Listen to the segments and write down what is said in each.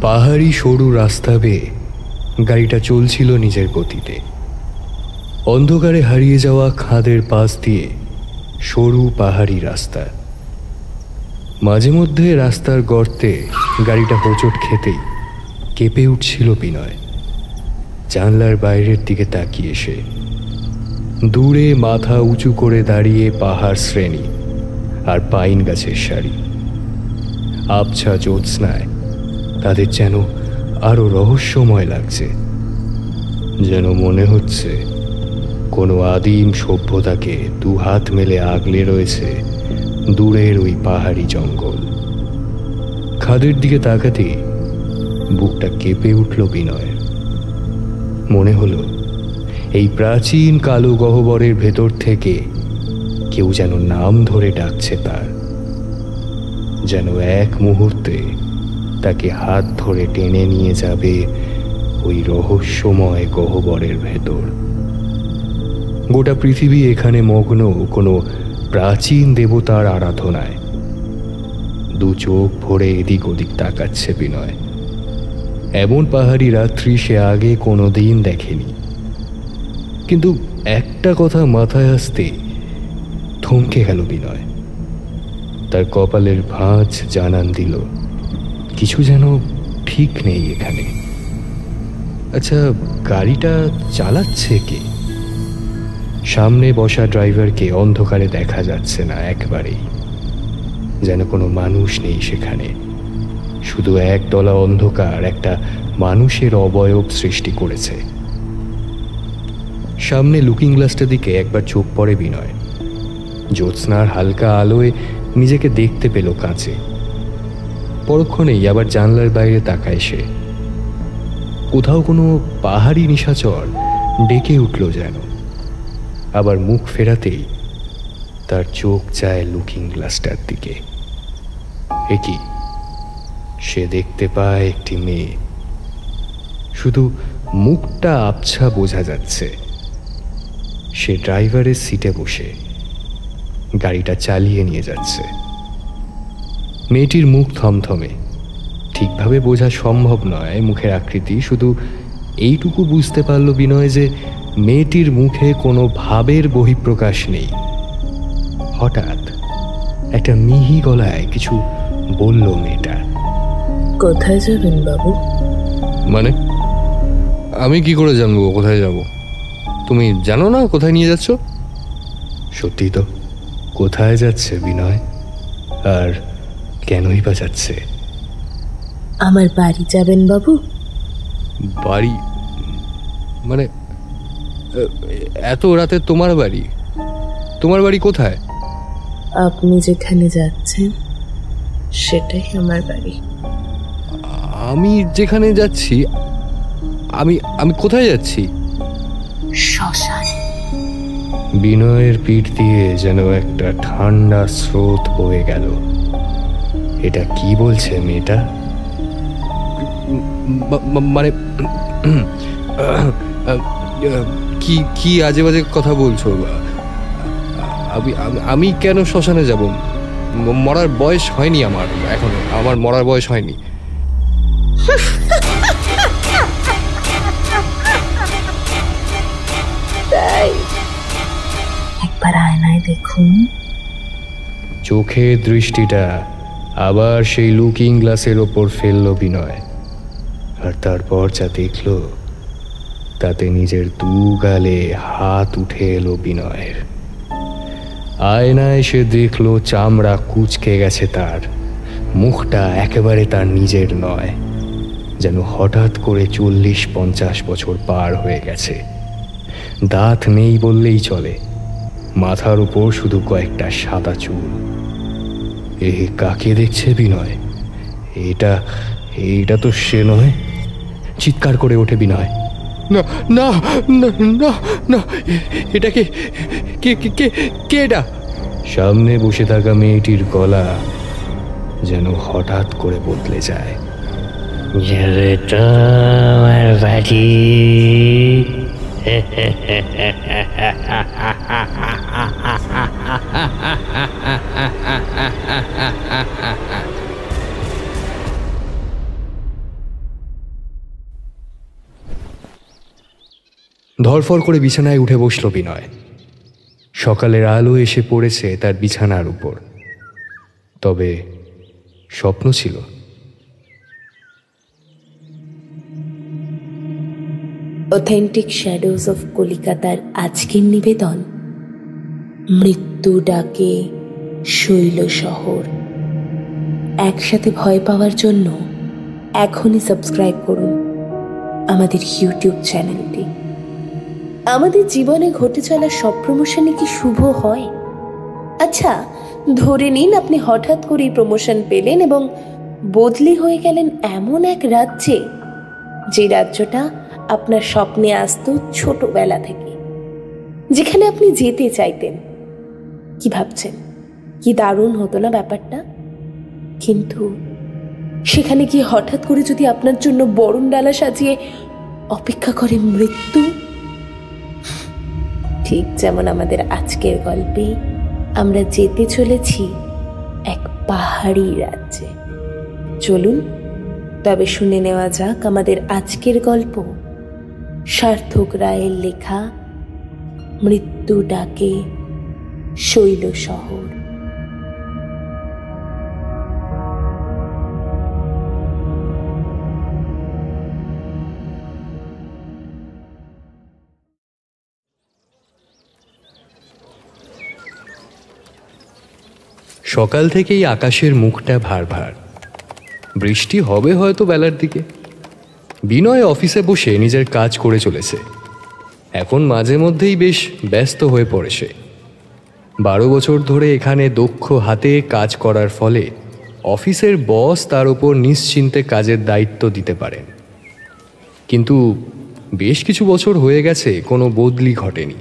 পাহাড়ি সরু রাস্তা বেয়ে গাড়িটা চলছিল নিজের গতিতে। অন্ধকারে হারিয়ে যাওয়া খাদের পাশ দিয়ে সরু পাহাড়ি রাস্তা। মাঝে মধ্যে রাস্তার গর্তে গাড়িটা হোঁচট খেতেই কেঁপে উঠছিল বিনয়। জানলার বাইরের দিকে তাকিয়ে সে দূরে মাথা উঁচু করে দাঁড়িয়ে পাহাড় শ্রেণী আর পাইন গাছের সারি। আবছা জ্যোৎস্নায় তাদের যেন আরো রহস্যময় লাগছে, যেন মনে হচ্ছে কোনো আদিম সভ্যতাকে দুহাত মেলে আগলে রয়েছে দূরের ওই পাহাড়ি জঙ্গল। খাদের দিকে তাকাতেই বুকটা কেঁপে উঠল বিনয়ের। মনে হলো এই প্রাচীন কালো গহ্বরের ভেতর থেকে কেউ যেন নাম ধরে ডাকছে তার, যেন এক মুহূর্তে তাকে হাত ধরে টেনে নিয়ে যাবে ওই রহস্যময় গহ্বরের ভেতর। গোটা পৃথিবী এখানে মগ্ন কোনো প্রাচীন দেবতার আরাধনায়। দু চোখ ভরে এদিক ওদিক তাকাচ্ছে বিনয়। এমন পাহাড়ি রাত্রি সে আগে কোনোদিন দেখেনি। কিন্তু একটা কথা মাথায় আসতে থমকে গেল বিনয়। তার কপালের ভাঁজ জানান দিল কিছু যেন ঠিক নেই এখানে। আচ্ছা, গাড়িটা চালাচ্ছে কে? সামনে বসা ড্রাইভারকে অন্ধকারে দেখা যাচ্ছে না একবারেই, যেন কোনো মানুষ নেই সেখানে। শুধু একতলা অন্ধকার একটা মানুষের অবয়ব সৃষ্টি করেছে। সামনে লুকিং গ্লাসটার দিকে একবার চোখ পড়ে বিনয়। জ্যোৎস্নার হালকা আলোয় নিজেকে দেখতে পেল কাছে। পরক্ষণেই আবার জানলার বাইরে তাকায় সে। কোথাও কোনো পাহাড়ি নিশাচর ডেকে উঠল যেন। আবার মুখ ফেরাতেই তার চোখ যায় লুকিং গ্লাসটার দিকে। একই সে দেখতে পায় একটি মেয়ে। শুধু মুখটা আবছা বোঝা যাচ্ছে। সে ড্রাইভারের সিটে বসে গাড়িটা চালিয়ে নিয়ে যাচ্ছে। মেয়েটির মুখ থমথমে, ঠিকভাবে বোঝা সম্ভব নয় মুখের আকৃতি। শুধু এইটুকু বুঝতে পারল বিনয় যে মেয়েটির মুখে কোনো ভাবের বহিঃপ্রকাশ নেই। হঠাৎ একটা মিহি গলায় কিছু বলল মেয়েটা। কোথায় যাবেন বাবু? মানে আমি কি করে জানবো কোথায় যাব? তুমি জানো না কোথায় নিয়ে যাচ্ছ? সত্যি তো, কোথায় যাচ্ছে বিনয়? আর কেনই বা যাচ্ছে? আমার বাড়ি যাবেন বাবু। বাড়ি মানে এত রাতে তোমার বাড়ি? তোমার বাড়ি কোথায়? আপনি যেখানে যাচ্ছেন সেটাই আমার বাড়ি। আমি যেখানে যাচ্ছি? আমি আমি কোথায় যাচ্ছি? শ্মশান। বিনয়ের পিঠ দিয়ে যেন একটা ঠান্ডা স্রোত বয়ে গেল। এটা কি বলছে মেয়েটা? মানে কি কি আজে বাজে কথা বলছো? আমি কেন শ্মশানে যাব? মরার বয়স হয়নি আমার এখনো। আমার মরার বয়স হয়নি। তাই একবার আয়নায় দেখুন। চোখের দৃষ্টিটা আবার সেই লুকিং গ্লাসের ওপর ফেলল বিনয়। আর তারপর যা দেখল তাতে নিজের দু গালে হাত উঠে এলো বিনয়ের। আয়নায় সে দেখল চামড়া কুঁচকে গেছে তার। মুখটা একেবারে তার নিজের নয়, যেন হঠাৎ করে 40-50 বছর পার হয়ে গেছে। দাঁত নেই বললেই চলে। মাথার উপর শুধু কয়েকটা সাদা চুল। এ কাকে দেখছে বিনয়? এটা তো সে নয়। চিৎকার করে ওঠে বিনয়, না না না না না, এটা কে? এটা? সামনে বসে থাকা মেয়েটির গলা যেন হঠাৎ করে বদলে যায়। আমার বাড়ি। ধরফর করে বিছানায় উঠে বসল বিনয়। সকালের আলো এসে পড়েছে তার বিছানার উপর। তবে স্বপ্ন ছিল। অথেন্টিক শ্যাডোজ অফ কলিকাতার আজকের নিবেদন মৃত্যু ডাকে শৈল শহর। একসাথে ভয় পাওয়ার জন্য এখনই সাবস্ক্রাইব করুন আমাদের ইউটিউব চ্যানেলটি। আমাদের জীবনে ঘটে চলা সব প্রমোশনে কি শুভ হয়? আচ্ছা, ধরে নিন আপনি হঠাৎ করেই প্রমোশন পেলেন এবং বদলি হয়ে গেলেন এমন এক রাজ্যে, যে রাজ্যটা আপনার স্বপ্নে আসতো ছোটবেলা থেকে, যেখানে আপনি যেতে চাইতেন। কি ভাবছেন? কি দারুণ হতো না ব্যাপারটা? কিন্তু সেখানে গিয়ে হঠাৎ করে যদি আপনার জন্য বরণ ডালা সাজিয়ে অপেক্ষা করে মৃত্যু, ঠিক যেমন আমাদের আজকের গল্পে আমরা যেতে চলেছি এক পাহাড়ি রাজ্যে। চলুন তবে শুনে নেওয়া যাক আমাদের আজকের গল্প, সার্থক রায়ের লেখা মৃত্যু ডাকে শৈল শহর। সকাল থেকেই আকাশের মুখটা ভার ভার। বৃষ্টি হবে হয়তো বেলার দিকে। বিনয় অফিসে বসে নিজের কাজ করে চলেছে। এখন মাঝে মধ্যেই বেশ ব্যস্ত হয়ে পড়ে সে। 12 বছর ধরে এখানে দক্ষ হাতে কাজ করার ফলে অফিসের বস তার ওপর নিশ্চিন্তে কাজের দায়িত্ব দিতে পারেন। কিন্তু বেশ কিছু বছর হয়ে গেছে কোনো বদলি ঘটেনি।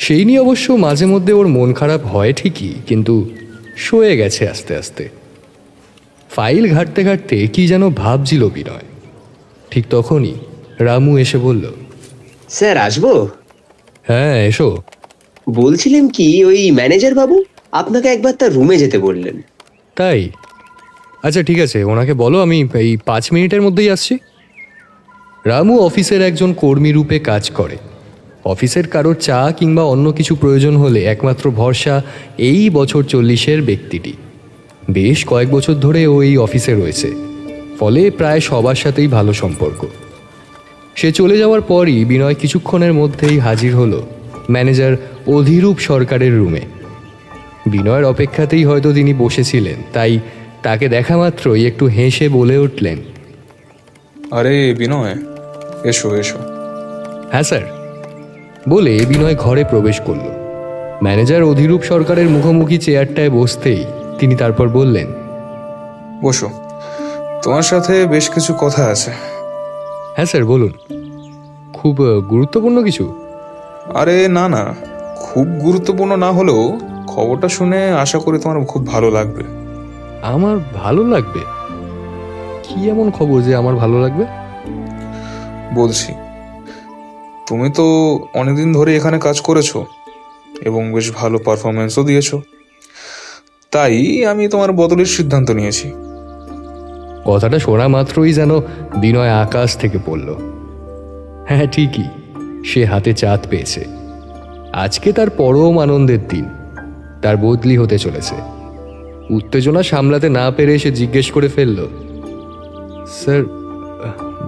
সেই নিয়ে অবশ্য মাঝে মধ্যে ওর মন খারাপ হয় ঠিকই, কিন্তু সয়ে গেছে আস্তে আস্তে। ফাইল ঘাঁটতে ঘাঁটতে কি যেন ভাবছিল বিনয়। ঠিক তখনই রামু এসে বলল, স্যার আসবো? হ্যাঁ এসো। বলছিলেন কি, ওই ম্যানেজার বাবু আপনাকে একবার তার রুমে যেতে বললেন। তাই? আচ্ছা ঠিক আছে, ওনাকে বলো আমি এই 5 মিনিটের মধ্যেই আসছি। রামু অফিসের একজন কর্মী রূপে কাজ করে। অফিসের কারোর চা কিংবা অন্য কিছু প্রয়োজন হলে একমাত্র ভরসা এই বছর 40-এর ব্যক্তিটি। বেশ কয়েক বছর ধরে ও এই অফিসে রয়েছে, ফলে প্রায় সবার সাথেই ভালো সম্পর্ক। সে চলে যাওয়ার পরই বিনয় কিছুক্ষণের মধ্যেই হাজির হলো ম্যানেজার অধিরূপ সরকারের রুমে। বিনয়ের অপেক্ষাতেই হয়তো তিনি বসেছিলেন, তাই তাকে দেখা মাত্রই একটু হেসে বলে উঠলেন, আরে বিনয়, এসো এসো। হ্যাঁ স্যার বলে বিনয় ঘরে প্রবেশ করল। ম্যানেজার অধিরূপ সরকারের মুখোমুখি চেয়ারটায় বসতেই তিনি তারপর বললেন, বসো, তোমার সাথে বেশ কিছু কথা আছে। হ্যাঁ স্যার বলুন। খুব গুরুত্বপূর্ণ কিছু? আরে না না, খুব গুরুত্বপূর্ণ না হলেও খবরটা শুনে আশা করি তোমার খুব ভালো লাগবে। আমার ভালো লাগবে? কি এমন খবর যে আমার ভালো লাগবে? বলছি, তুমি তো অনেকদিন ধরে এখানে কাজ করেছো এবং বেশ ভালো পারফরমেন্সও দিয়েছো, তাই আমি তোমার বদলের সিদ্ধান্ত নিয়েছি। কথাটা শোনা মাত্রই যেন বিনয় আকাশ থেকে পড়ল। হ্যাঁ ঠিকই, সে হাতে চাঁদ পেয়েছে। আজকে তার পরম আনন্দের দিন। তার বদলি হতে চলেছে। উত্তেজনা সামলাতে না পেরে সে জিজ্ঞেস করে ফেলল, স্যার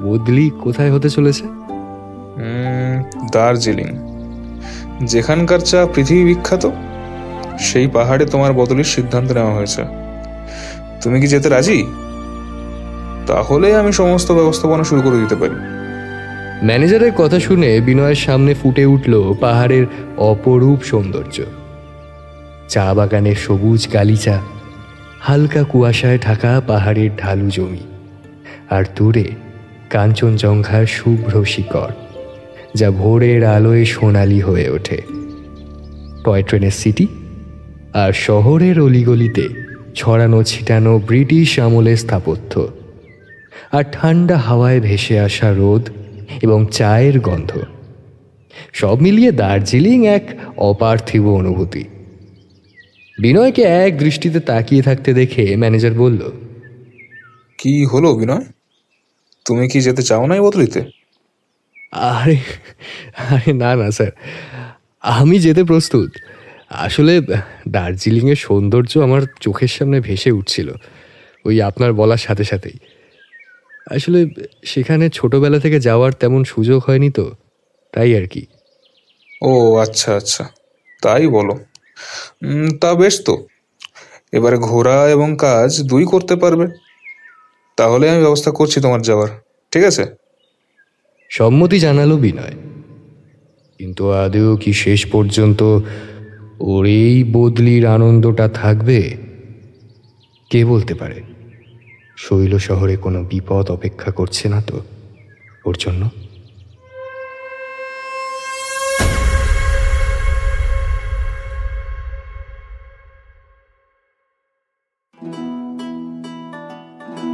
বদলি কোথায় হতে চলেছে? দার্জিলিং, যেখানকার চা পৃথিবী বিখ্যাত, সেই পাহাড়ে তোমার বদলির সিদ্ধান্ত নেওয়া হয়েছে। তুমি কি যেতে রাজি? তাহলে আমি সমস্ত ব্যবস্থাপনা শুরু করে দিতে পারি। ম্যানেজারের কথা শুনে বিনয়ের সামনে ফুটে উঠল পাহাড়ের অপরূপ সৌন্দর্য। চা বাগানের সবুজ গালিচা, হালকা কুয়াশায় ঢাকা পাহাড়ের ঢালু জমি, আর দূরে কাঞ্চনজঙ্ঘার শুভ্র শিকড়, যা ভোরের আলোয় সোনালি হয়ে ওঠে। টয় ট্রেনের সিটি আর শহরের অলিগলিতে ছড়ানো ছিটানো ব্রিটিশ আমলের স্থাপত্য, আর ঠান্ডা হাওয়ায় ভেসে আসা রোদ এবং চায়ের গন্ধ, সব মিলিয়ে দার্জিলিং এক অপার্থিব অনুভূতি। বিনয়কে এক দৃষ্টিতে তাকিয়ে থাকতে দেখে ম্যানেজার বলল, কি হলো বিনয়, তুমি কি যেতে চাও না এই বদলিতে? আরে আরে না না স্যার, আমি যেতে প্রস্তুত। আসলে দার্জিলিংয়ের সৌন্দর্য আমার চোখের সামনে ভেসে উঠছিল ওই আপনার বলার সাথে সাথেই। আসলে সেখানে ছোটবেলা থেকে যাওয়ার তেমন সুযোগ হয়নি তো, তাই আর কি। ও আচ্ছা আচ্ছা, তাই বলো। তা বেশ তো, এবারে ঘোরা এবং কাজ দুই করতে পারবে। তাহলে আমি ব্যবস্থা করছি তোমার যাওয়ার, ঠিক আছে? সম্মতি জানালো বিনয়। কিন্তু আদেও কি শেষ পর্যন্ত ওর এই বদলির আনন্দটা থাকবে? কে বলতে পারে? শৈল শহরে কোনো বিপদ অপেক্ষা করছে না তো ওর জন্য?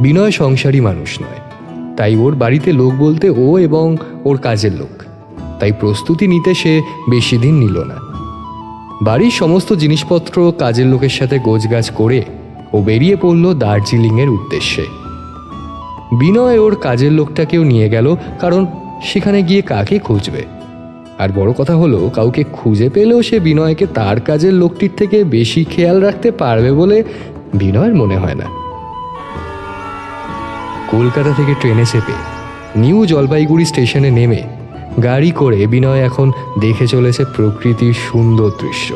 বিনয় সংসারী মানুষ নয়, তাই ওর বাড়িতে লোক বলতে ও এবং ওর কাজের লোক। তাই প্রস্তুতি নিতে সে বেশি দিন নিল না। বাড়ির সমস্ত জিনিসপত্র কাজের লোকের সাথে গোছগাছ করে ও বেরিয়ে পড়ল দার্জিলিংয়ের উদ্দেশ্যে। বিনয় ওর কাজের লোকটাকেও নিয়ে গেল, কারণ সেখানে গিয়ে কাকে খুঁজবে? আর বড় কথা হলো, কাউকে খুঁজে পেলেও সে বিনয়কে তার কাজের লোকটির থেকে বেশি খেয়াল রাখতে পারবে বলে বিনয়ের মনে হয় না। কলকাতা থেকে ট্রেনে চেপে নিউ জলপাইগুড়ি স্টেশনে নেমে গাড়ি করে বিনয় এখন দেখে চলেছে প্রকৃতির সুন্দর দৃশ্য।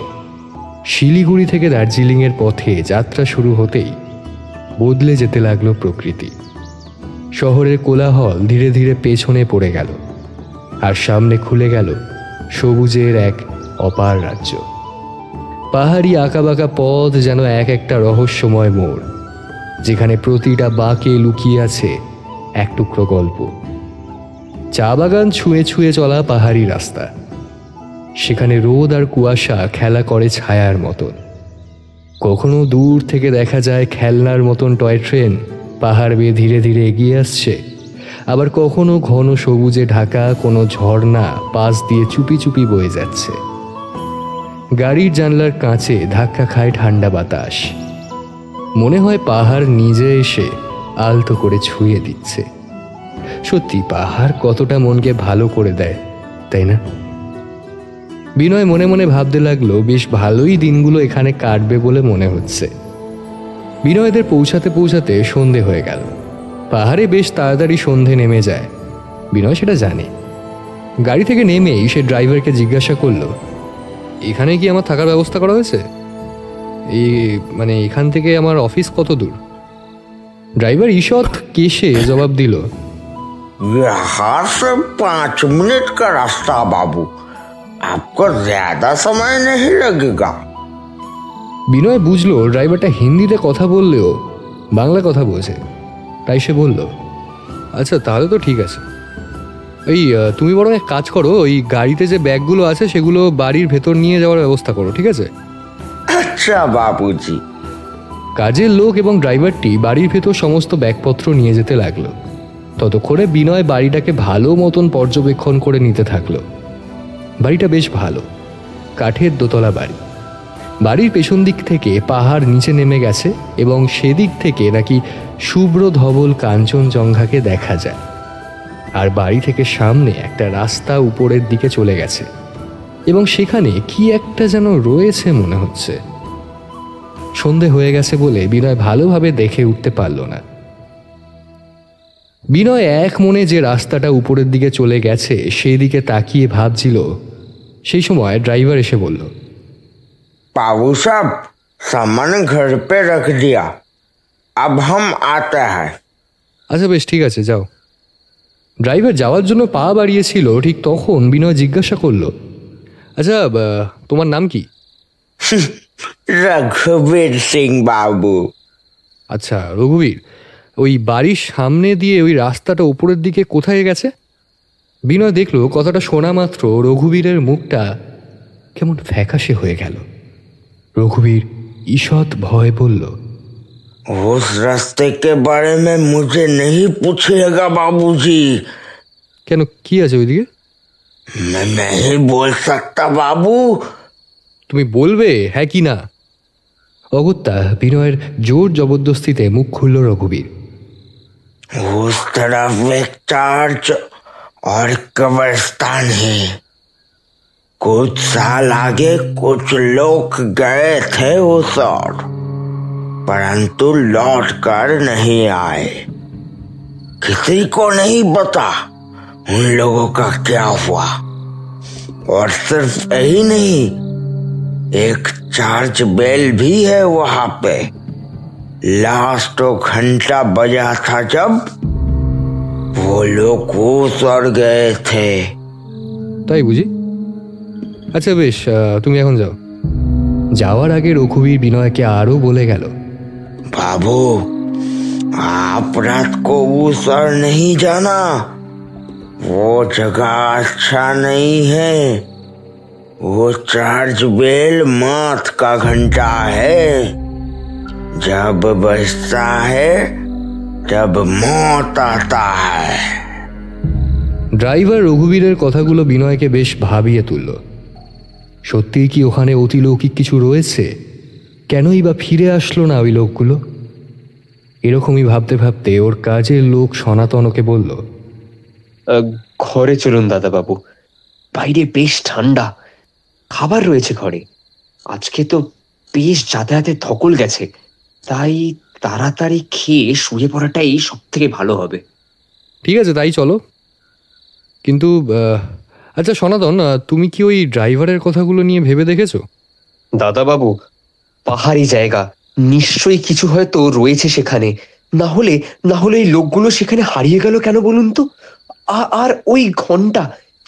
শিলিগুড়ি থেকে দার্জিলিংয়ের পথে যাত্রা শুরু হতেই বদলে যেতে লাগলো প্রকৃতি। শহরের কোলাহল ধীরে ধীরে পেছনে পড়ে গেল, আর সামনে খুলে গেল সবুজের এক অপার রাজ্য। পাহাড়ি আঁকাবাঁকা পথ যেন এক একটা রহস্যময় মোড়, যেখানে প্রতিটা বাঁকে লুকিয়ে আছে এক টুকরো গল্প। চা বাগান ছুঁয়ে ছুঁয়ে চলা পাহাড়ি রাস্তা, সেখানে রোদ আর কুয়াশা খেলা করে ছায়ার মতন। কখনো দূর থেকে দেখা যায় খেলনার মতন টয় ট্রেন পাহাড় বেয়ে ধীরে ধীরে এগিয়ে আসছে, আবার কখনো ঘন সবুজে ঢাকা কোনো ঝর্ণা পাশ দিয়ে চুপি চুপি বয়ে যাচ্ছে। গাড়ির জানলার কাঁচে ধাক্কা খায় ঠান্ডা বাতাস। মনে হয় পাহাড় নিজে এসে আলতো করে ছুঁয়ে দিচ্ছে। সত্যি পাহাড় কতটা মনকে ভালো করে দেয়, তাই না? বিনয় মনে মনে ভাবতে লাগলো, বেশ ভালোই দিনগুলো এখানে কাটবে বলে মনে হচ্ছে। বিনয়দের পৌঁছাতে পৌঁছাতে সন্ধে হয়ে গেল। পাহাড়ে বেশ তাড়াতাড়ি সন্ধে নেমে যায়, বিনয় সেটা জানে। গাড়ি থেকে নেমেই সে ড্রাইভারকে জিজ্ঞাসা করলো, এখানে কি আমার থাকার ব্যবস্থা করা হয়েছে? মানে এখান থেকে আমার অফিস কত দূর? ড্রাইভার ঈষৎ কেশে জবাব দিল, यहाँ से 5 मिनट का रास्ता बाबू, आपको ज्यादा समय नहीं लगेगा। বিনয় বুঝলো ড্রাইভারটা হিন্দিতে কথা বললেও বাংলা কথা বোঝে, তাই সে বলল, আচ্ছা তাহলে তো ঠিক আছে। তুমি বরং এক কাজ করো, ওই গাড়িতে যে ব্যাগগুলো আছে সেগুলো বাড়ির ভেতর নিয়ে যাওয়ার ব্যবস্থা করো, ঠিক আছে? अच्छा बाबूजी। কাজের লোক এবং ড্রাইভারটি বাড়ির ভেতর সমস্ত ব্যাগপত্র নিয়ে যেতে লাগলো। ততক্ষণে বিনয় বাড়িটাকে ভালো মতন পর্যবেক্ষণ করে নিতে থাকলো। বাড়িটা বেশ ভালো, কাঠের দোতলা বাড়ি। বাড়ির পেছন দিক থেকে পাহাড় নিচে নেমে গেছে এবং সেদিক থেকে নাকি শুভ্র ধবল কাঞ্চনজঙ্ঘাকে দেখা যায়। আর বাড়ি থেকে সামনে একটা রাস্তা উপরের দিকে চলে গেছে এবং সেখানে কি একটা যেন রয়েছে মনে হচ্ছে। সন্ধে হয়ে গেছে বলে বিনয় ভালোভাবে দেখে উঠতে পারল না। বিনয় এক মনে যে রাস্তাটা উপরের দিকে চলে গেছে সেই দিকে তাকিয়ে ভাবছিল, সেই সময় ড্রাইভার এসে বলল, बाबू साहब सामान घर पे रख दिया, अब हम आते हैं। আচ্ছা বেশ ঠিক আছে, যাও। ড্রাইভার যাওয়ার জন্য পা বাড়িয়েছিল, ঠিক তখন বিনয় জিজ্ঞাসা করলো, আচ্ছা তোমার নাম কি? रघुवीर सिंह बाबू। আচ্ছা রঘুবীর, ওই বাড়ির সামনে দিয়ে ওই রাস্তাটা উপরের দিকে কোথায় গেছে? বিনয় দেখলো কথাটা শোনা মাত্র রঘুবীরের মুখটা কেমন ফ্যাকাশে হয়ে গেল। রঘুবীর ঈষৎ ভয় বলল, उस रास्ते के बारे में मुझे नहीं पूछिएगा बाबूजी। কেন, কি আছে ওইদিকে? मैं नहीं बोल सकता बाबू। তুমি বলবে হ্যাঁ কি না? অগত্যা বিনয়ের জোর জবরদস্তিতে মুখ খুলল রঘুবীর। उस तरफ एक चर्च और कब्रिस्तान है। कुछ साल आगे कुछ लोग गए थे उस ओर, परंतु लौट कर नहीं आए। किसी को नहीं पता उन लोगों का क्या हुआ। और सिर्फ यही नहीं, एक चर्च बेल भी है वहां पे। लास्ट घंटा बजा था जब वो लोग उस ओर गए थे। তাই বুঝি? আচ্ছা বেশ, তুমি এখন যাও। যাওয়ার আগে রঘুবীর বিনয়কে আরো বলে গেল, बाबू, आप रात को उस ओर नहीं जाना। वो जगह अच्छा नहीं है। वो चर्च बेल मौत का घंटा है। जब बजता है तब मौत आता है। ড্রাইভার রঘুবীরের কথাগুলো বিনয়কে বেশ ভাবিয়ে তুলল। সত্যিই কি ওখানে অতিলৌকিক কিছু রয়েছে? কেনই বা ফিরে আসলো না ওই লোকগুলো? এরকমই ভাবতে ভাবতে ওর কাজের লোক সনাতন ওকে বলল, ঘরে চলুন দাদাবাবু, বাইরে বেশ ঠান্ডা, খাবার রয়েছে ঘরে। আজকে তো বেশ যাতায়াতের ধকল গেছে, তাই তাড়াতাড়ি খেয়ে শুয়ে পড়াটাই সব থেকে ভালো হবে। ঠিক আছে, তাই চলো। কিন্তু আচ্ছা সনাতন, তুমি কি ওই ড্রাইভারের কথাগুলো নিয়ে ভেবে দেখেছো? দাদাবাবু, পাহাড়ি জায়গা, নিশ্চয়ই কিছু হয়তো রয়েছে সেখানে। না হলে এই লোকগুলো সেখানে হারিয়ে গেল কেন বলুন তো? আর ওই ঘন্টা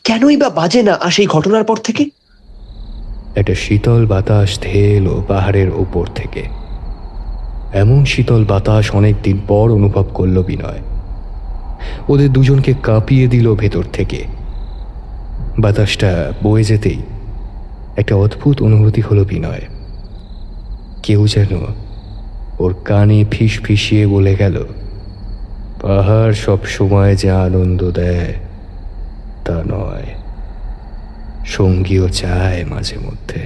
কেনই বা বাজে না সেই ঘটনার পর থেকে? একটা শীতল বাতাস ধেয়ে এলো পাহাড়ের ওপর থেকে। এমন শীতল বাতাস অনেকদিন পর অনুভব করল বিনয়। ওদের দুজনকে কাঁপিয়ে দিল ভেতর থেকে। বাতাসটা বয়ে যেতেই একটা অদ্ভুত অনুভূতি হলো বিনয়। কেউ যেন ওর কানে ফিস ফিসিয়ে বলে গেল, পাহাড় সব সময় যে আনন্দ দেয় তা নয়, সঙ্গীও চায় মাঝে মধ্যে।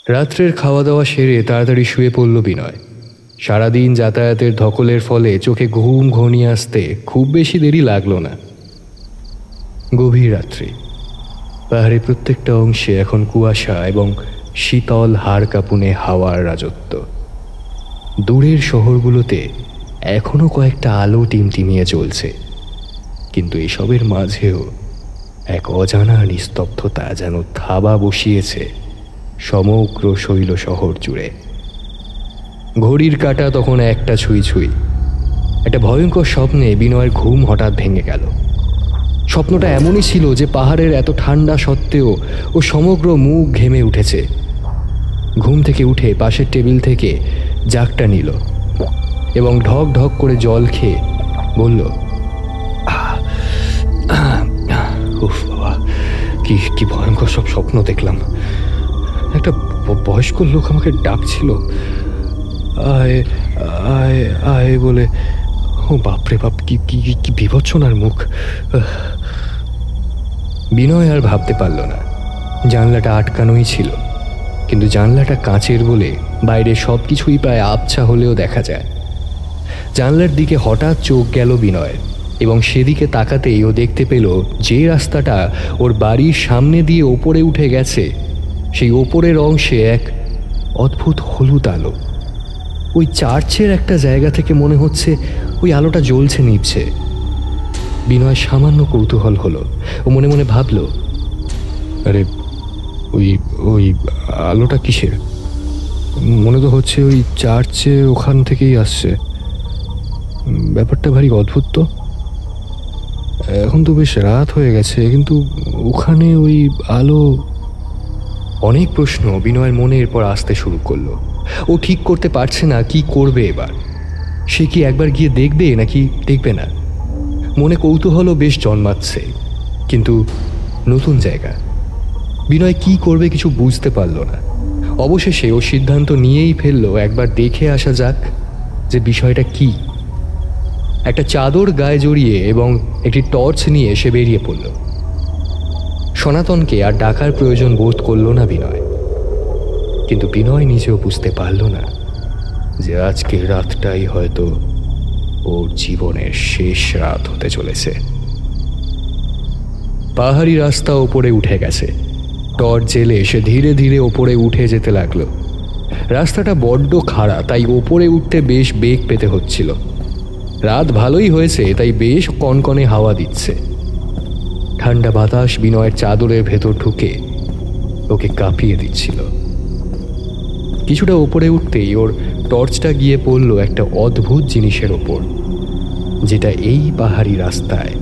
রাত্রের খাওয়া দাওয়া সেরে তাড়াতাড়ি শুয়ে পড়ল বিনয়। সারাদিন যাতায়াতের ধকলের ফলে চোখে ঘুম ঘনিয়ে আসতে খুব বেশি দেরি লাগলো না। গভীর রাত্রি, পাহাড়ের প্রত্যেকটা অংশে এখন কুয়াশা এবং শীতল হাড় কাঁপুনে হাওয়ার রাজত্ব। দূরের শহরগুলোতে এখনো কয়েকটা আলো টিমটিমিয়ে চলছে, কিন্তু এসবের মাঝেও এক অজানা নিস্তব্ধতা যেন থাবা বসিয়েছে সমগ্র শৈল শহর জুড়ে। ঘড়ির কাঁটা তখন একটা ছুঁই ছুঁই। একটা ভয়ঙ্কর স্বপ্নে বিনয়ের ঘুম হঠাৎ ভেঙে গেল। স্বপ্নটা এমনই ছিল যে পাহাড়ের এত ঠান্ডা সত্ত্বেও ও সমগ্র মুখ ঘেমে উঠেছে। ঘুম থেকে উঠে পাশের টেবিল থেকে জাগটা নিল এবং ঢক ঢক করে জল খেয়ে বলল, উফ বাবা, কি ভয়ঙ্কর সব স্বপ্ন দেখলাম। একটা বয়স্ক লোক আমাকে ডাকছিল, আয় আয় আয় বলে। ও বাপরে বাপ, কি বিভৎসনার মুখ। বিনয় আর ভাবতে পারল না। জানলাটা আটকানোই ছিল, কিন্তু জানলাটা কাঁচের বলে বাইরে সব কিছুই প্রায় আবছা হলেও দেখা যায়। জানলার দিকে হঠাৎ চোখ গেল বিনয়, এবং সেদিকে তাকাতেই ও দেখতে পেল যে রাস্তাটা ওর বাড়ির সামনে দিয়ে ওপরে উঠে গেছে, সেই ওপরের অংশে এক অদ্ভুত হলুদ আলো। ওই চার্চের একটা জায়গা থেকে মনে হচ্ছে ওই আলোটা জ্বলছে নিভছে। বিনয় সামান্য কৌতূহল হলো। ও মনে মনে ভাবল, আরে ওই আলোটা কিসের? মনে তো হচ্ছে ওই চার্চে ওখান থেকেই আসছে। ব্যাপারটা ভারী অদ্ভুত তো। এখন তো বেশ রাত হয়ে গেছে, কিন্তু ওখানে ওই আলো। অনেক প্রশ্ন বিনয়ের মনে এরপর আসতে শুরু করলো। ও ঠিক করতে পারছে না কি করবে এবার। সে কি একবার গিয়ে দেখবে নাকি দেখবে না? মনে কৌতূহলও বেশ জন্মাচ্ছে, কিন্তু নতুন জায়গা। বিনয় কি করবে কিছু বুঝতে পারল না। অবশেষে ও সিদ্ধান্ত নিয়েই ফেললো একবার দেখে আসা যাক যে বিষয়টা কি। একটা চাদর গায়ে জড়িয়ে এবং একটি টর্চ নিয়ে সে বেরিয়ে পড়ল। সনাতনকে আর ডাকার প্রয়োজন বোধ করল না বিনয়। কিন্তু বিনয় নিজেও বুঝতে পারল না যে আজকের রাতটাই হয়তো ওর জীবনের শেষ রাত হতে চলেছে। পাহাড়ি রাস্তা ওপরে উঠে গেছে। টর্চ জেলে সে ধীরে ধীরে ওপরে উঠে যেতে লাগলো। রাস্তাটা বড্ড খাড়া, তাই ওপরে উঠতে বেশ বেগ পেতে হচ্ছিল। রাত ভালোই হয়েছে, তাই বেশ কনকনে হাওয়া দিচ্ছে। ঠান্ডা বাতাস বিনয়ের চাদরের ভেতর ঢুকে ওকে কাঁপিয়ে দিচ্ছিল। কিছুটা ওপরে উঠতেই ওর টর্চটা গিয়ে পড়ল একটা অদ্ভুত জিনিসের ওপর, যেটা এই পাহাড়ি রাস্তায়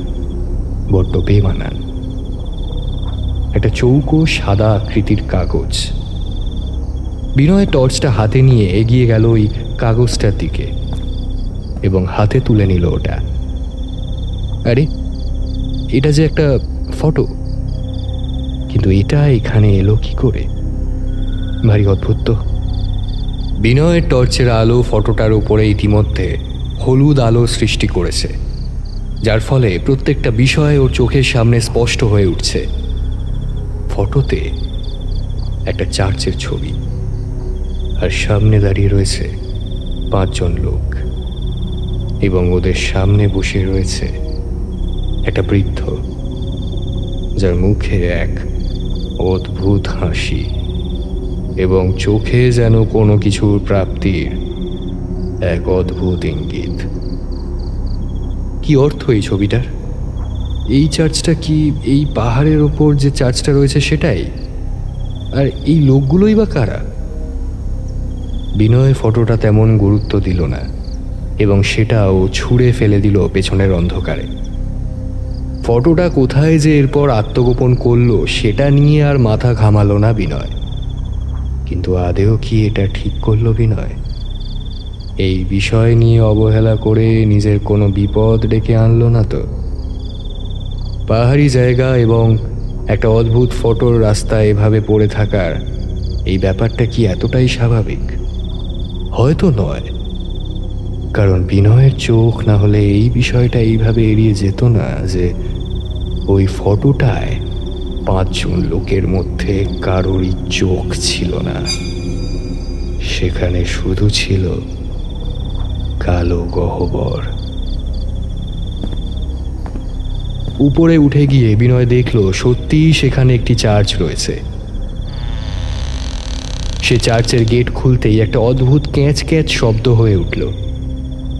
বড্ড বেমানান। একটা চৌকো সাদা আকৃতির কাগজ। বিনয় টর্চটা হাতে নিয়ে এগিয়ে গেল ওই কাগজটার দিকে এবং হাতে তুলে নিল ওটা। আরে, এটা যে একটা ফটো, কিন্তু এটা এখানে এলো কি করে? ভারী অদ্ভুত তো। বিনয়ের টর্চের আলো ফটোটার উপরে ইতিমধ্যে হলুদ আলো সৃষ্টি করেছে, যার ফলে প্রত্যেকটা বিষয় ওর চোখের সামনে স্পষ্ট হয়ে উঠছে। ফটোতে একটা চার্চের ছবি, আর সামনে দাঁড়িয়ে রয়েছে 5 জন লোক, এবং ওদের সামনে বসে রয়েছে একটা বৃদ্ধ, যার মুখে এক অদ্ভুত হাসি এবং চোখে যেন কোনো কিছুর প্রাপ্তির এক অদ্ভুত ইঙ্গিত। কি অর্থ এই ছবিটার? এই চার্চটা কি এই পাহাড়ের ওপর যে চার্চটা রয়েছে সেটাই? আর এই লোকগুলোই বা কারা? বিনয় ফটোটা তেমন গুরুত্ব দিল না এবং সেটাও ছুঁড়ে ফেলে দিল পেছনের অন্ধকারে। ফটোটা কোথায় যে এরপর আত্মগোপন করলো সেটা নিয়ে আর মাথা ঘামালো না বিনয়। কিন্তু আদেও কি এটা ঠিক করলো বিনয়? এই বিষয় নিয়ে অবহেলা করে নিজের কোনো বিপদ ডেকে আনলো না তো? পাহাড়ি জায়গা এবং একটা অদ্ভুত ফটোর রাস্তা এভাবে পড়ে থাকার এই ব্যাপারটা কি এতটাই স্বাভাবিক? হয়তো নয়, কারণ বিনয়ের চোখ না হলে এই বিষয়টা এইভাবে এড়িয়ে যেত না যে ওই ফটোটায় 5 জন লোকের মধ্যে কারোরই চোখ ছিল না। সেখানে শুধু ছিল কালো গহ্বর। উপরে উঠে গিয়ে বিনয় দেখল সত্যিই সেখানে একটি চার্চ রয়েছে। সে চার্চের গেট খুলতেই একটা অদ্ভুত ক্যাঁচ ক্যাঁচ শব্দ হয়ে উঠল।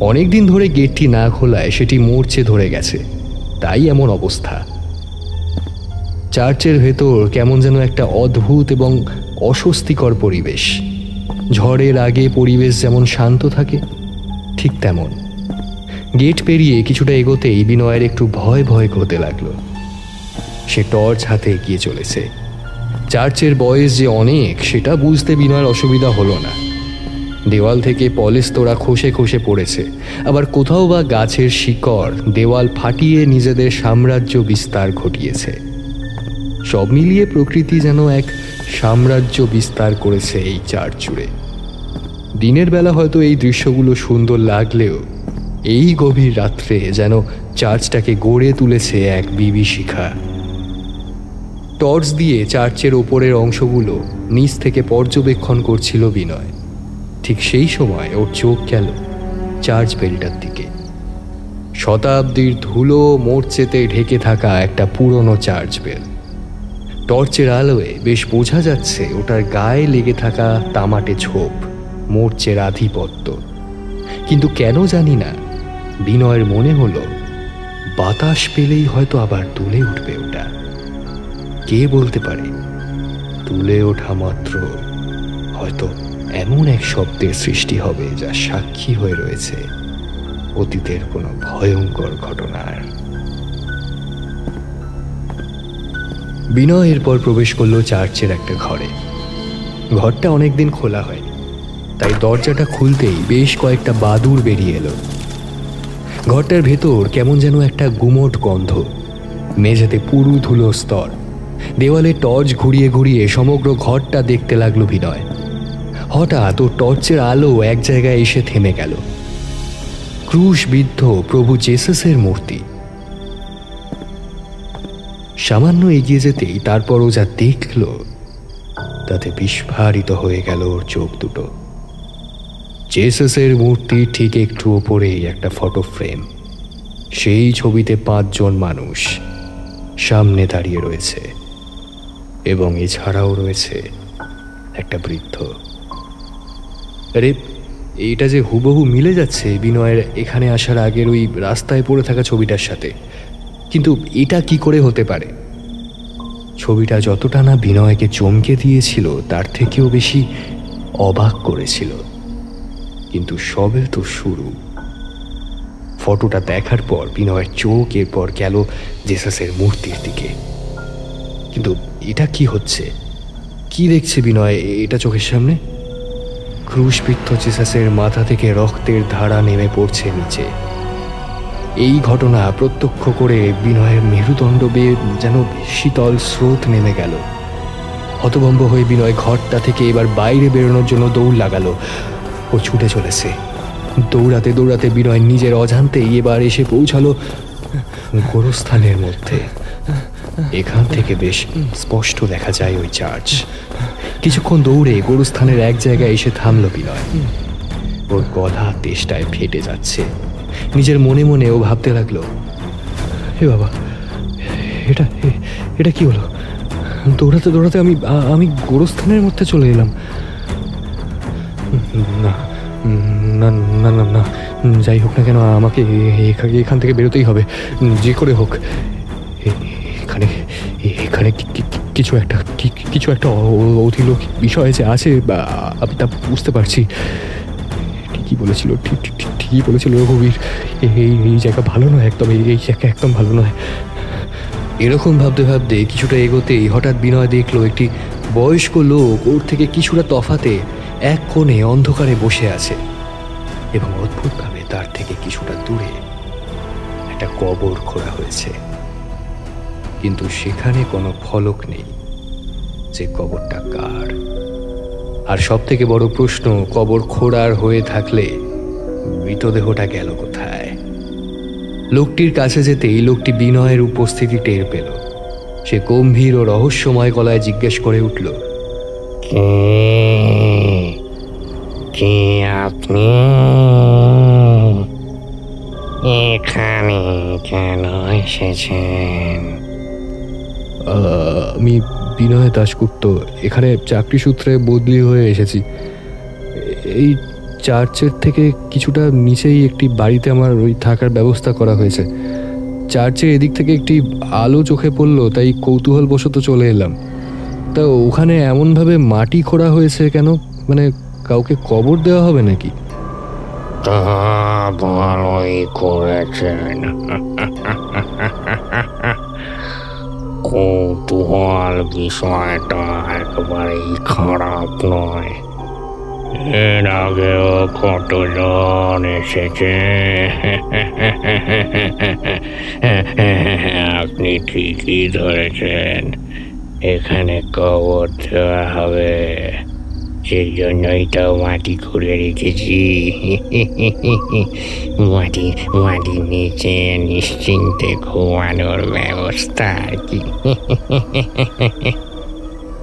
অনেকদিন ধরে গেটটি না খোলায় সেটি মরচে ধরে গেছে, তাই এমন অবস্থা। চার্চের ভেতর কেমন যেন একটা অদ্ভুত এবং অস্বস্তিকর পরিবেশ। ঝড়ের আগে পরিবেশ যেমন শান্ত থাকে, ঠিক তেমন। গেট পেরিয়ে কিছুটা এগোতেই বিনয়ের একটু ভয় ভয় করতে লাগলো। সে টর্চ হাতে এগিয়ে চলেছে। চার্চের বয়স যে অনেক সেটা বুঝতে বিনয়ের অসুবিধা হলো না। দেওয়াল থেকে পলিশ তোড়া খসে খসে পড়েছে, আবার কোথাও বা গাছের শিকড় দেওয়াল ফাটিয়ে নিজেদের সাম্রাজ্য বিস্তার ঘটিয়েছে। সব মিলিয়ে প্রকৃতি যেন এক সাম্রাজ্য বিস্তার করেছে এই চার্চ জুড়ে। দিনের বেলা হয়তো এই দৃশ্যগুলো সুন্দর লাগলেও এই গভীর রাত্রে যেন চার্চটাকে গড়ে তুলেছে এক বিভীষিকা। টর্চ দিয়ে চার্চের ওপরের অংশগুলো নিচ থেকে পর্যবেক্ষণ করছিল বিনয়। ঠিক সেই সময় ওর চোখ গেল চার্চ বেলটার দিকে। শতাব্দীর ধুলো মোর্চেতে ঢেকে থাকা একটা পুরনো চার্চ বেল। টর্চের আলোয় বেশ বোঝা যাচ্ছে ওটার গায়ে লেগে থাকা তামাটে ছোপ মোর্চের আধিপত্য। কিন্তু কেন জানি না বিনয়ের মনে হলো বাতাস পেলেই হয়তো আবার তুলে উঠবে ওটা। কে বলতে পারে, তুলে ওঠা মাত্র হয়তো এমন এক শব্দের সৃষ্টি হবে যা সাক্ষী হয়ে রয়েছে অতীতের কোনো ভয়ঙ্কর ঘটনার। বিনয় এরপর প্রবেশ করলো চার্চের একটা ঘরে। ঘরটা অনেকদিন খোলা হয়নি, তাই দরজাটা খুলতেই বেশ কয়েকটা বাদুড় বেরিয়ে এলো। ঘরটার ভেতর কেমন যেন একটা গুমোট গন্ধ। মেঝেতে পুরু ধুলো স্তর। দেওয়ালে টর্চ ঘুরিয়ে ঘুরিয়ে সমগ্র ঘরটা দেখতে লাগলো বিনয়। হঠাৎ ওর টর্চের আলো এক জায়গায় এসে থেমে গেল। ক্রুশবিদ্ধ প্রভু জেসাসের মূর্তি। সামান্য এগিয়ে যেতেই তারপরও যা দেখল তাতে বিস্ফারিত হয়ে গেল ওর চোখ দুটো। জেসাসের মূর্তির ঠিক একটু ওপরেই একটা ফটো ফ্রেম। সেই ছবিতে 5 জন মানুষ সামনে দাঁড়িয়ে রয়েছে এবং এছাড়াও রয়েছে একটা বৃদ্ধ। আরে এইটা যে হুবহু মিলে যাচ্ছে বিনয়ের এখানে আসার আগের ওই রাস্তায় পড়ে থাকা ছবিটার সাথে, কিন্তু এটা কি করে হতে পারে? ছবিটা যতটা না বিনয়কে চমকে দিয়েছিল তার থেকেও বেশি অবাক করেছিল। কিন্তু সবে তো শুরু। ফটোটা দেখার পর বিনয়ের চোখ এরপর গেল জেসাসের মূর্তির দিকে। কিন্তু এটা কি হচ্ছে? কি দেখছে বিনয় এটা চোখের সামনে? ক্রুশবিদ্ধ জেসাসের মাথা থেকে রক্তের ধারা নেমে পড়ছে নিচে। এই ঘটনা প্রত্যক্ষ করে বিনয়ের মেরুদণ্ড বেয়ে যেন শীতল স্রোত নেমে গেল। হতভম্ব হয়ে বিনয় ঘরটা থেকে এবার বাইরে বেরোনোর জন্য দৌড় লাগালো। ও ছুটে চলেছে। দৌড়াতে দৌড়াতে বিনয় নিজের অজান্তেই এবার এসে পৌঁছালো গোরস্থানের মধ্যে। এখান থেকে বেশ স্পষ্ট দেখা যায় ওই চার্চ। কিছুক্ষণ দৌড়ে গোরস্থানের এক জায়গায় এসে থামল বিনয়। ওর গলা তেষ্টায় ফেটে যাচ্ছে। নিজের মনে মনে ও ভাবতে লাগলো, হে বাবা, এটা এটা কি হলো? দৌড়াতে দৌড়াতে আমি গোরস্থানের মধ্যে চলে এলাম। না না না না না, যাই হোক না কেন আমাকে এখান থেকে বেরোতেই হবে, যে করে হোক। এখানে এখানে কিছু একটা অতিলৌকিক বিষয় যে আছে, আমি তা বুঝতে পারছি। ঠিকই বলেছিল রঘুবীর, এই জায়গা ভালো নয় একদম, এই জায়গা একদম ভালো নয়। এরকম ভাবতে ভাবতে কিছুটা এগোতেই হঠাৎ বিনয় দেখলো একটি বয়স্ক লোক ওর থেকে কিছুটা তফাতে এক কোণে অন্ধকারে বসে আছে এবং অদ্ভুতভাবে তার থেকে কিছুটা দূরে একটা কবর খোঁড়া হয়েছে, কিন্তু সেখানে কোনো ফলক নেই যে কবরটা কার। আর সব থেকে বড় প্রশ্ন, কবর খোঁড়ার হয়ে থাকলে মৃতদেহটা গেল কোথায়? লোকটির কাছে যেতেই লোকটি বিনয়ের উপস্থিতি টের পেল। সে গম্ভীর ও রহস্যময় গলায় জিজ্ঞেস করে উঠল, কে আপনি? এখানে কেন এসেছেন? আমি বিনয় দাশগুপ্ত, এখানে চাকরি সূত্রে বদলি হয়ে এসেছি। এই চার্চের থেকে কিছুটা নিচেই একটি বাড়িতে আমার ওই থাকার ব্যবস্থা করা হয়েছে। চার্চের এদিক থেকে একটি আলো চোখে পড়লো, তাই কৌতূহলবশত চলে এলাম। তা ওখানে এমনভাবে মাটি খোঁড়া হয়েছে কেন? মানে কাউকে কবর দেওয়া হবে নাকি? তা ভালোই করেছেন। কৌতূহল বিষয়টা একেবারেই খারাপ নয়। এর আগেও কতজন এসেছে। আপনি ঠিকই ধরেছেন, এখানে কবর দেওয়া হবে। সেই জন্যই তো মাটি খুঁড়ে রেখেছি। মাটির নিচে নিশ্চিন্তে ঘুমানোর ব্যবস্থা আর কি।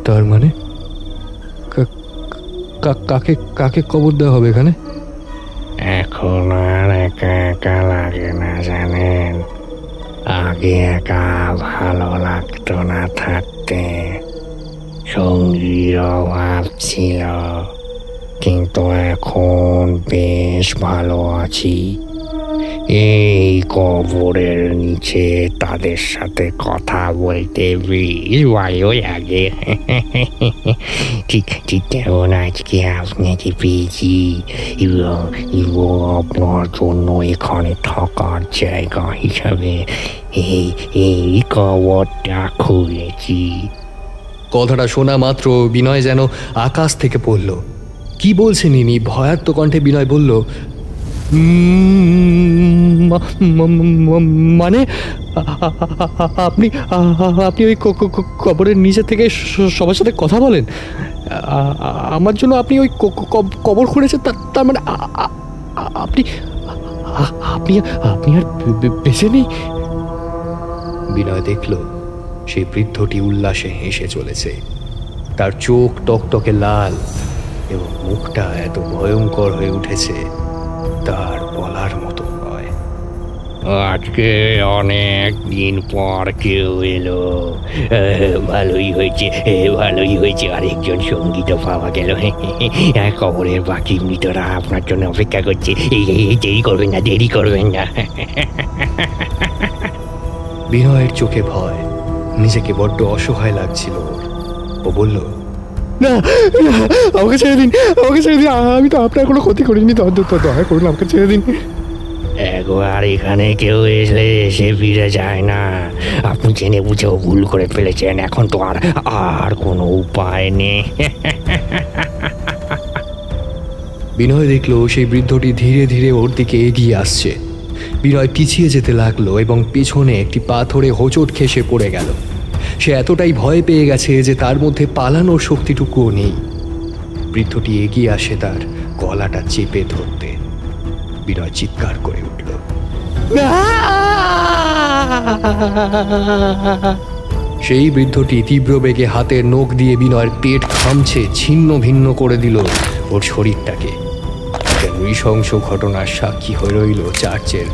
তার মানে কাকে কবর দেওয়া হবে এখানে? এখন আর একা একা লাগে না জানেন। আগে একা ভালো লাগতো না থাকতে, সঙ্গীর অভাব ছিল, কিন্তু এখন বেশ ভালো আছি। এই কবরের নিচে তাদের সাথে কথা বলতে বেশ ভালো লাগে। ঠিক তেমন আজকে আপনাকে পেয়েছি এবং আপনার জন্য এখানে থাকার জায়গা হিসাবে এই কবরটা খুলেছি। কথাটা শোনা মাত্র বিনয় যেন আকাশ থেকে পড়ল। কি বলছেন ইনি? ভয়ার্ত কণ্ঠে বিনয় বলল, মানে আপনি ওই কবরের নিচে থেকে সবার সাথে কথা বলেন? আমার জন্য আপনি ওই কবর খুঁড়েছেন? তার মানে আপনি আপনি আপনি আর বেঁচে নেই? বিনয় দেখল সেই বৃদ্ধটি উল্লাসে হেসে চলেছে। তার চোখ টকটকে লাল এবং মুখটা এত ভয়ঙ্কর হয়ে উঠেছে তার বলার মতো নয়। আজকে অনেক দিন পর কেউ এলো। ভালোই হয়েছে আরেকজন সঙ্গী তো পাওয়া গেল। কবরের বাকি মৃতরা আপনার জন্য অপেক্ষা করছে। দেরি করবেন না। বিনয়ের চোখে ভয়, নিজেকে বড্ড অসহায় লাগছিল ওর। ও বলল, না, আমাকে ছেড়ে দিন, আমি তো আপনার কোনো ক্ষতি করিনি, দয়া করুন, আমাকে ছেড়ে দিন। একবার এখানে কেউ এসে ফিরে যায় না। আপনি জেনে বুঝেও ভুল করে ফেলেছেন, এখন তো আর কোনো উপায় নেই। বিনয় দেখল সেই বৃদ্ধটি ধীরে ধীরে ওর দিকে এগিয়ে আসছে। বিনয় পিছিয়ে যেতে লাগলো এবং পেছনে একটি পাথরে হোঁচট খেসে পড়ে গেল। সে এতটাই ভয় পেয়ে গেছে যে তার মধ্যে পালানোর শক্তিটুকুও নেই। বৃদ্ধটি এগিয়ে আসে তার গলাটা চেপে ধরতে। বিনয় চিৎকার করে উঠল, সেই বৃদ্ধটি তীব্র বেগে হাতের নখ দিয়ে বিনয়ের পেট খামছে ছিন্ন ভিন্ন করে দিল ওর শরীরটাকে। নৃশংস ঘটনার সাক্ষী হয়ে রইল চার্চের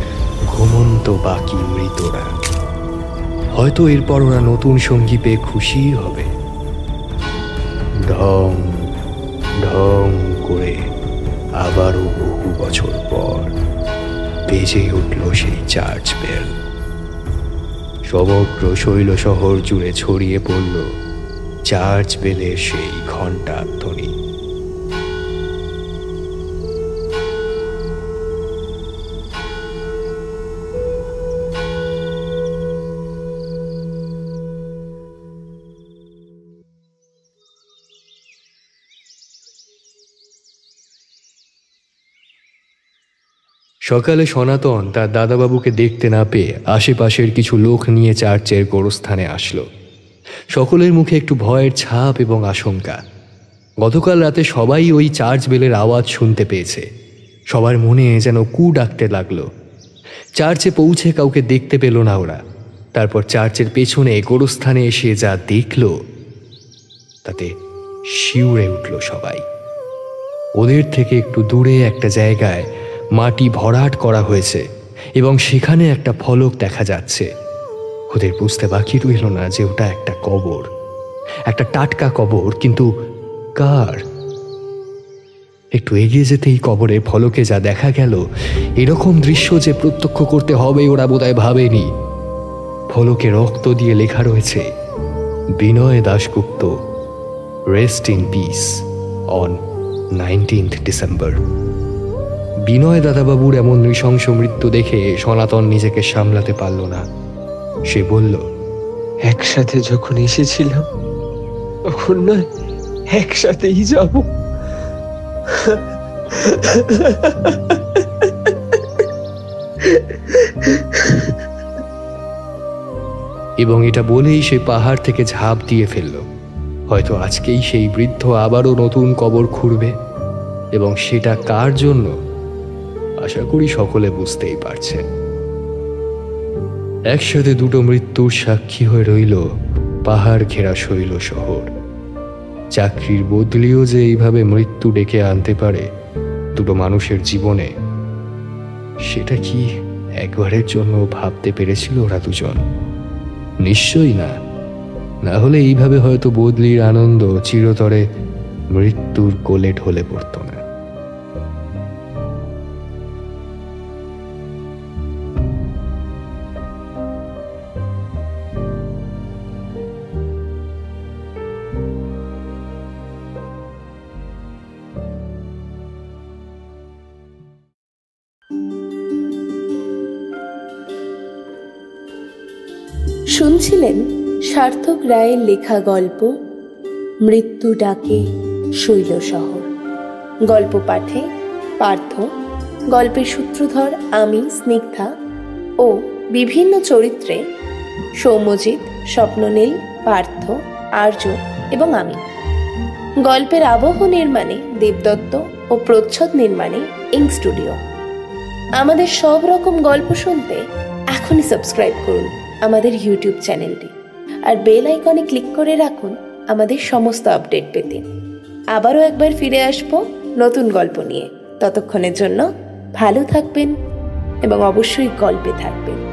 ঘুমন্ত বাকি মৃতরা। হয়তো এরপর ওরা নতুন সঙ্গী পেয়ে খুশি হবে। ঢং ঢং করে আবারও বহু বছর পর বেজে উঠল সেই চার্চ বেল। সমগ্র শৈল শহর জুড়ে ছড়িয়ে পড়ল চার্চ বেলের সেই ঘণ্টার ধ্বনি। সকালে সনাতন তার দাদাবাবুকে দেখতে না পেয়ে আশেপাশের কিছু লোক নিয়ে চার্চের গোরস্থানে আসলো। সকলের মুখে একটু ভয়ের ছাপ এবং আশঙ্কা। গতকাল রাতে সবাই ওই চার্চ বেলের আওয়াজ শুনতে পেয়েছে। সবার মনে যেন কু ডাকতে লাগলো। চার্চে পৌঁছে কাউকে দেখতে পেল না ওরা। তারপর চার্চের পেছনে গোরস্থানে এসে যা দেখল তাতে শিউরে উঠল সবাই। ওদের থেকে একটু দূরে একটা জায়গায় মাটি ভরাট করা হয়েছে এবং সেখানে একটা ফলক দেখা যাচ্ছে। ওদের বুঝতে বাকি রইল না যে ওটা একটা কবর, একটা টাটকা কবর, কিন্তু কার? একটু এগিয়ে যেতেই কবরের ফলকে যা দেখা গেল, এরকম দৃশ্য যে প্রত্যক্ষ করতে হবে ওরা বোধহয় ভাবেনি। ফলকে রক্ত দিয়ে লেখা রয়েছে, Binoy Dasgupta, rest in peace on 19th December. Binoy দাদাবাবুর এমন নৃশংস মৃত্যু দেখে সনাতন নিজেকে সামলাতে পারল না। সে বলল, একসাথে যখন এসেছিলাম তখন নয় একসাথেই যাব। এবং এটা বলেই সে পাহাড় থেকে ঝাঁপ দিয়ে ফেলল। হয়তো আজকেই সেই বৃদ্ধ আবারও নতুন কবর খুঁড়বে, এবং সেটা কার জন্য আশা করি সকলে বুঝতেই পারছে। একসাথে দুটো মৃত্যুর সাক্ষী হয়ে রইল পাহাড় ঘেরা শৈল শহর। চাকরির বদলিও যে এইভাবে মৃত্যু ডেকে আনতে পারে দুটো মানুষের জীবনে, সেটা কি একবারের জন্য ভাবতে পেরেছিল ওরা দুজন? নিশ্চয়ই না। না হলে এইভাবে হয়তো বদলির আনন্দ চিরতরে মৃত্যুর কোলে ঢলে পড়ত না। শুনছিলেন সার্থক রায়ের লেখা গল্প মৃত্যু ডাকে শৈল শহর। গল্প পাঠে পার্থ, গল্পের সূত্রধর আমি স্নিগ্ধা ও বিভিন্ন চরিত্রে সৌম্যজিৎ, স্বপ্ননীল, পার্থ, আর্য এবং আমি। গল্পের আবহ নির্মাণে দেবদত্ত ও প্রচ্ছদ নির্মাণে ইঙ্ক স্টুডিও। আমাদের সব রকম গল্প শুনতে এখনই সাবস্ক্রাইব করুন আমাদের ইউটিউব চ্যানেলটি, আর বেল আইকনে ক্লিক করে রাখুন আমাদের সমস্ত আপডেট পেতে। আবারও একবার ফিরে আসবো নতুন গল্প নিয়ে। ততক্ষণের জন্য ভালো থাকবেন এবং অবশ্যই গল্পে থাকবেন।